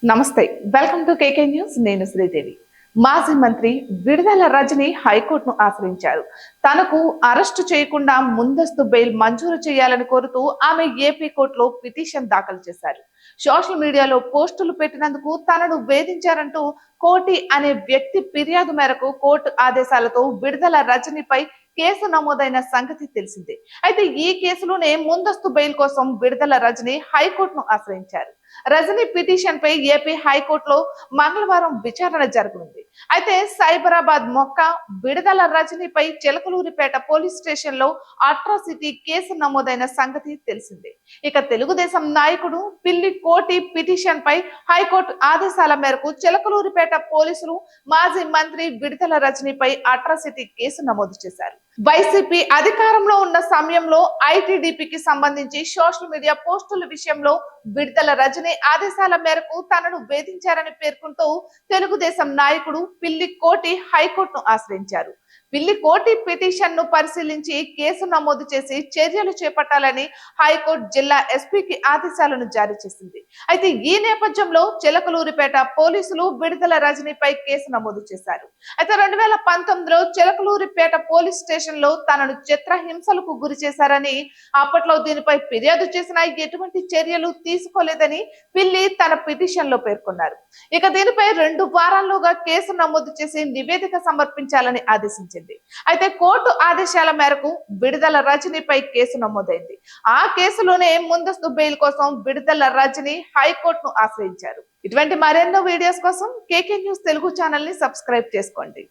నమస్తే welcome to KK news. నేను శ్రీదేవి. మాజీ మంత్రి విడుదల రజని హైకోర్టును ఆశ్రయించారు. తనకు అరెస్టు చేయకుండా ముందస్తు బెయిల్ మంజూరు చేయాలని కోరుతూ ఆమె ఏపీ కోర్టులో పిటిషన్ దాఖలు చేశారు. సోషల్ మీడియాలో పోస్టులు పెట్టినందుకు తనను వేధించారంటూ కోటి అనే వ్యక్తి ఫిర్యాదు మేరకు కోర్టు ఆదేశాలతో విడుదల రజనిపై కేసు నమోదైన సంగతి తెలిసిందే. అయితే ఈ కేసులోనే ముందస్తు బెయిల్ కోసం విడుదల రజని హైకోర్టును ఆశ్రయించారు. రజని పిటిషన్ పై ఏపీ హైకోర్టులో మంగళవారం విచారణ జరగనుంది. అయితే సైబరాబాద్ మొక్క విడుదల రజనిపై చిలకలూరిపేట పోలీస్ స్టేషన్ లో అట్రాసిటీ కేసు నమోదైన సంగతి తెలిసిందే. ఇక తెలుగుదేశం నాయకుడు పిల్లి కోటి పిటిషన్ పై హైకోర్టు ఆదేశాల మేరకు చిలకలూరిపేట పోలీసులు మాజీ మంత్రి విడుదల రజనిపై అట్రాసిటీ కేసు నమోదు చేశారు. వైసీపీ అధికారంలో ఉన్న సమయంలో ఐటీడీపీకి సంబంధించి సోషల్ మీడియా పోస్టుల విషయంలో విడుదల రజని ఆదేశాల మేరకు తనను వేధించారని పేర్కొంటూ తెలుగుదేశం నాయకుడు పిల్లి కోటి హైకోర్టును ఆశ్రయించారు. పిల్లి కోటి పిటిషన్ ను పరిశీలించి కేసు నమోదు చేసి చర్యలు చేపట్టాలని హైకోర్టు జిల్లా ఎస్పీకి ఆదేశాలను జారీ చేసింది. అయితే ఈ నేపథ్యంలో చిలకలూరిపేట పోలీసులు విడుదల రజనిపై కేసు నమోదు చేశారు. అయితే 2019లో చిలకలూరిపేట పోలీస్ స్టేషన్ లో తనను చిత్రహింసలకు గురి చేశారని, అప్పట్లో దీనిపై ఫిర్యాదు చేసినా ఎటువంటి చర్యలు తీసుకోలేదని పిల్లి తన పిటిషన్ లో పేర్కొన్నారు. ఇక దీనిపై 2 వారాల్లోగా కేసు నమోదు చేసి నివేదిక సమర్పించాలని ఆదేశించింది. అయితే కోర్టు ఆదేశాల మేరకు విడుదల రజనిపై కేసు నమోదైంది. ఆ కేసులోనే ముందస్తు బెయిల్ కోసం విడుదల రజని హైకోర్టును ఆశ్రయించారు. ఇటువంటి మరెన్నో వీడియోస్ కోసం కేకే న్యూస్ తెలుగు ఛానల్ ని సబ్స్క్రైబ్ చేసుకోండి.